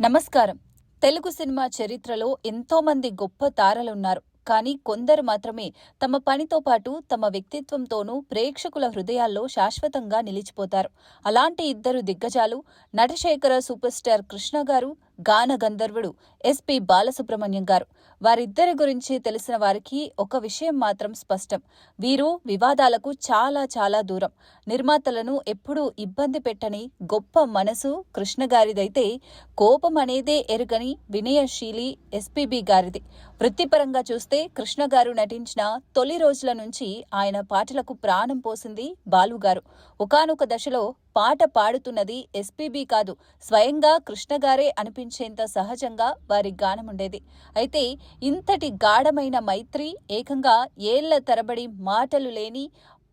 నమస్కారం. తెలుగు సినిమా చరిత్రలో ఎంతోమంది గొప్ప తారలున్నారు. కానీ కొందరు మాత్రమే తమ పనితో పాటు తమ వ్యక్తిత్వంతోనూ ప్రేక్షకుల హృదయాల్లో శాశ్వతంగా నిలిచిపోతారు. అలాంటి ఇద్దరు దిగ్గజాలు నటశేఖర సూపర్ స్టార్ కృష్ణ గారు, గాన గంధర్వుడు ఎస్పి బాలసుబ్రహ్మణ్యం గారు. వారిద్దరి గురించి తెలిసిన వారికి ఒక విషయం మాత్రం స్పష్టం. వీరు వివాదాలకు చాలా చాలా దూరం. నిర్మాతలను ఎప్పుడూ ఇబ్బంది పెట్టని గొప్ప మనసు కృష్ణ గారిదైతే, కోపం అనేదే ఎరుగని వినయశీలి ఎస్పీబీ గారిది. వృత్తిపరంగా చూస్తే కృష్ణ గారు నటించిన తొలి రోజుల నుంచి ఆయన పాటలకు ప్రాణం పోసింది బాలుగారు. ఒకానొక దశలో పాట పాడుతున్నది ఎస్పీబీ కాదు, స్వయంగా కృష్ణగారే అనిపించేంత సహజంగా వారి గానముండేది. అయితే ఇంతటి గాఢమైన మైత్రి ఏకంగా ఏళ్ల తరబడి మాటలు లేని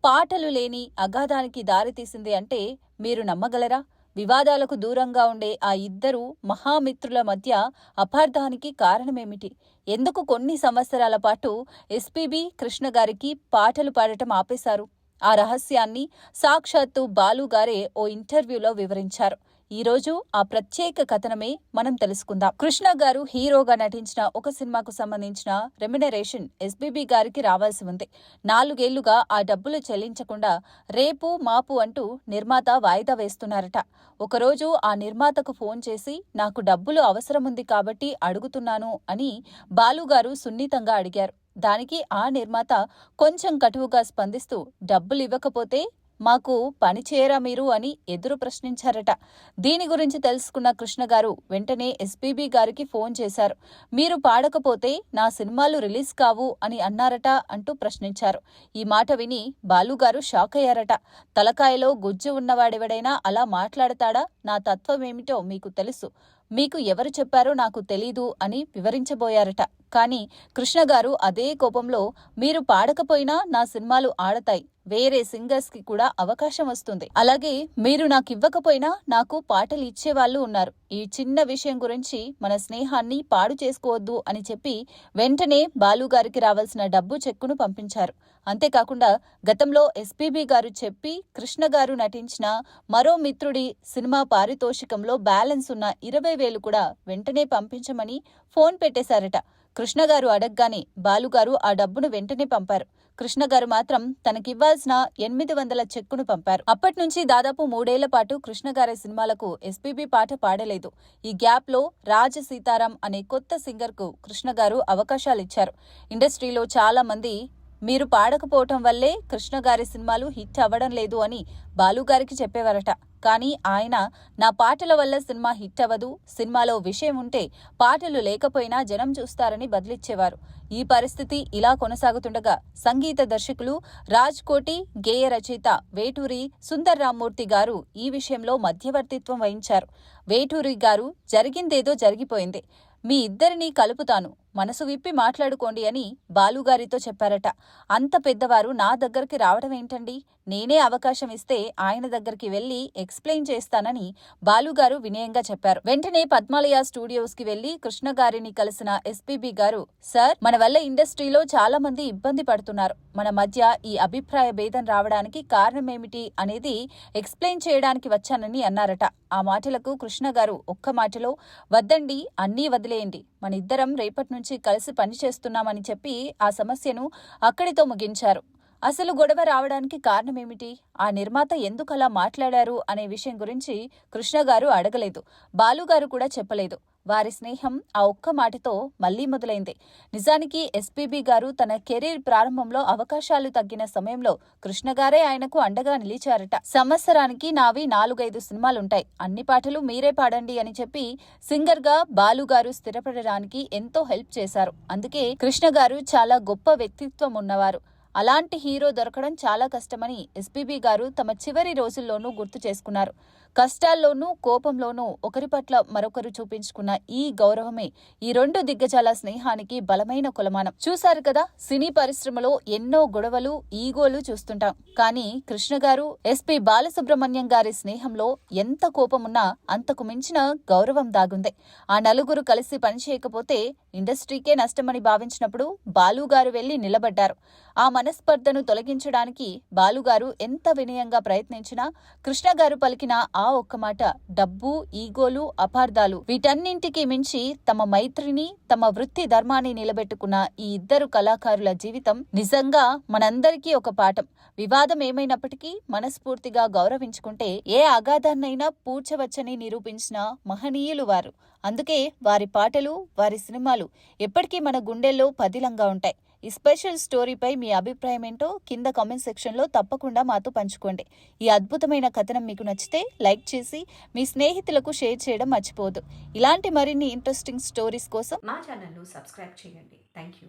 పాటలు లేని అగాధానికి దారితీసింది అంటే మీరు నమ్మగలరా? వివాదాలకు దూరంగా ఉండే ఆ ఇద్దరు మహామిత్రుల మధ్య అపార్థానికి కారణమేమిటి? ఎందుకు కొన్ని సంవత్సరాల పాటు ఎస్పీబీ కృష్ణగారికి పాటలు పాడటం ఆపేశారు? ఆ రహస్యాన్ని సాక్షాత్తు బాలుగారే ఓ ఇంటర్వ్యూలో వివరించారు. ఈరోజు ఆ ప్రత్యేక కథనమే మనం తెలుసుకుందాం. కృష్ణ గారు హీరోగా నటించిన ఒక సినిమాకు సంబంధించిన రెమ్యునరేషన్ ఎస్పీబీ గారికి రావాల్సి ఉంది. 4 ఏళ్లుగా ఆ డబ్బులు చెల్లించకుండా రేపు మాపు అంటూ నిర్మాత వాయిదా వేస్తున్నారట. ఒకరోజు ఆ నిర్మాతకు ఫోన్ చేసి, నాకు డబ్బులు అవసరముంది కాబట్టి అడుగుతున్నాను అని బాలుగారు సున్నితంగా అడిగారు. దానికి ఆ నిర్మాత కొంచెం కటువుగా స్పందిస్తూ, డబ్బులివ్వకపోతే మాకు పని చేయరా మీరు అని ఎదురు ప్రశ్నించారట. దీని గురించి తెలుసుకున్న కృష్ణగారు వెంటనే ఎస్పీబీ గారికి ఫోన్ చేశారు. మీరు పాడకపోతే నా సినిమాలు రిలీజ్ కావు అని అన్నారట అంటూ ప్రశ్నించారు. ఈ మాట విని బాలుగారు షాక్ అయ్యారట. తలకాయలో గుజ్జు ఉన్నవాడెవడైనా అలా మాట్లాడతాడా? నా తత్వమేమిటో మీకు తెలుసు, మీకు ఎవరు చెప్పారో నాకు తెలీదు అని వివరించబోయారట. కానీ కృష్ణగారు అదే కోపంలో, మీరు పాడకపోయినా నా సినిమాలు ఆడతాయి, వేరే సింగర్స్ కి కూడా అవకాశం వస్తుంది, అలాగే మీరు నాకివ్వకపోయినా నాకు పాటలు ఇచ్చేవాళ్లు ఉన్నారు, ఈ చిన్న విషయం గురించి మన స్నేహాన్ని పాడు చేసుకోవద్దు అని చెప్పి వెంటనే బాలుగారికి రావాల్సిన డబ్బు చెక్కును పంపించారు. అంతేకాకుండా గతంలో ఎస్పీబీ గారు చెప్పి కృష్ణగారు నటించిన మరో మిత్రుడి సినిమా పారితోషికంలో బ్యాలెన్స్ ఉన్న 20,000 కూడా వెంటనే పంపించమని ఫోన్ పెట్టేశారట. కృష్ణగారు అడగ్గానే బాలుగారు ఆ డబ్బును వెంటనే పంపారు. కృష్ణగారు మాత్రం తనకివ్వాల్సిన 800 చెక్కును పంపారు. అప్పట్నుంచి దాదాపు 3 ఏళ్ల పాటు కృష్ణగారి సినిమాలకు ఎస్పీబీ పాట పాడలేదు. ఈ గ్యాప్ లో రాజ సీతారాం అనే కొత్త సింగర్ కు కృష్ణగారు అవకాశాలిచ్చారు. ఇండస్ట్రీలో చాలా మంది మీరు పాడకపోవటం వల్లే కృష్ణగారి సినిమాలు హిట్ అవ్వడం లేదు అని బాలుగారికి చెప్పేవారట. కానీ ఆయన, నా పాటల వల్ల సినిమా హిట్ అవ్వదు, సినిమాలో విషయం ఉంటే పాటలు లేకపోయినా జనం చూస్తారని బదిలిచ్చేవారు. ఈ పరిస్థితి ఇలా కొనసాగుతుండగా సంగీత దర్శకులు రాజ్ కోటి, గేయ రచయిత వేటూరి సుందర్ రామ్మూర్తి గారు ఈ విషయంలో మధ్యవర్తిత్వం వహించారు. వేటూరి గారు, జరిగిందేదో జరిగిపోయింది, మీ ఇద్దరినీ కలుపుతాను, మనసు విప్పి మాట్లాడుకోండి అని బాలుగారితో చెప్పారట. అంత పెద్దవారు నా దగ్గరికి రావడం ఏంటండి, నేనే అవకాశం ఇస్తే ఆయన దగ్గరికి వెళ్లి ఎక్స్ప్లెయిన్ చేస్తానని బాలుగారు వినయంగా చెప్పారు. వెంటనే పద్మాలయ స్టూడియోస్ కి వెళ్లి కృష్ణగారిని కలిసిన ఎస్పీబీ గారు, సార్, మన వల్ల ఇండస్ట్రీలో చాలా మంది ఇబ్బంది పడుతున్నారు, మన మధ్య ఈ అభిప్రాయ భేదం రావడానికి కారణమేమిటి అనేది ఎక్స్ప్లెయిన్ చేయడానికి వచ్చానని అన్నారట. ఆ మాటలకు కృష్ణగారు ఒక్క మాటలో, వద్దండి, అన్నీ వదిలేయండి, మన ఇద్దరం రేపటి నుంచి కలిసి పనిచేస్తున్నామని చెప్పి ఆ సమస్యను అక్కడితో ముగించారు. అసలు గొడవ రావడానికి కారణమేమిటి, ఆ నిర్మాత ఎందుకలా మాట్లాడారు అనే విషయం గురించి కృష్ణగారు అడగలేదు, బాలుగారు కూడా చెప్పలేదు. వారి స్నేహం ఆ ఒక్క మాటతో మళ్లీ మొదలైంది. నిజానికి ఎస్పీబీ గారు తన కెరీర్ ప్రారంభంలో అవకాశాలు తగ్గిన సమయంలో కృష్ణగారే ఆయనకు అండగా నిలిచారట. సంవత్సరానికి నావి 4-5 సినిమాలుంటాయి, అన్ని పాటలు మీరే పాడండి అని చెప్పి సింగర్ గా బాలుగారు స్థిరపడడానికి ఎంతో హెల్ప్ చేశారు. అందుకే కృష్ణగారు చాలా గొప్ప వ్యక్తిత్వం ఉన్నవారు. అలాంటి హీరో దొరకడం చాలా కష్టమని ఎస్పీబీ గారు తమ చివరి రోజుల్లోనూ గుర్తు చేసుకున్నారు. కష్టాల్లోనూ కోపంలోనూ ఒకరి పట్ల మరొకరు చూపించుకున్న ఈ గౌరవమే ఈ 2 దిగ్గజాల స్నేహానికి బలమైన కొలమానం. చూశారు కదా, సినీ పరిశ్రమలో ఎన్నో గొడవలు, ఈగోలు చూస్తుంటాం. కానీ కృష్ణగారు ఎస్పి బాలసుబ్రహ్మణ్యం గారి స్నేహంలో ఎంత కోపమున్నా అంతకు మించిన గౌరవం దాగుంది. ఆ నలుగురు కలిసి పనిచేయకపోతే ఇండస్ట్రీకే నష్టమని భావించినప్పుడు బాలుగారు వెళ్లి నిలబడ్డారు. ఆ మనస్పర్ధను తొలగించడానికి బాలుగారు ఎంత వినయంగా ప్రయత్నించినా కృష్ణగారు పలికిన ఆ ఒక్క మాట, డబ్బు, ఈగోలు, అపార్థాలు వీటన్నింటికి మించి తమ మైత్రిని, తమ వృత్తి ధర్మాన్ని నిలబెట్టుకున్న ఈ ఇద్దరు కళాకారుల జీవితం నిజంగా మనందరికీ ఒక పాఠం. వివాదం ఏమైనప్పటికీ మనస్ఫూర్తిగా గౌరవించుకుంటే ఏ అగాధాన్నైనా పూడ్చవచ్చని నిరూపించిన మహనీయులు వారు. అందుకే వారి పాటలు, వారి సినిమాలు ఎప్పటికీ మన గుండెల్లో పదిలంగా ఉంటాయి. ఈ స్పెషల్ స్టోరీపై మీ అభిప్రాయం ఏంటో కింద కామెంట్ సెక్షన్లో తప్పకుండా మాతో పంచుకోండి. ఈ అద్భుతమైన కథనం మీకు నచ్చితే లైక్ చేసి మీ స్నేహితులకు షేర్ చేయడం మర్చిపోవద్దు. ఇలాంటి మరిన్ని ఇంట్రెస్టింగ్ స్టోరీస్ కోసం మా ఛానల్ను సబ్స్క్రైబ్ చేయండి. Thank you.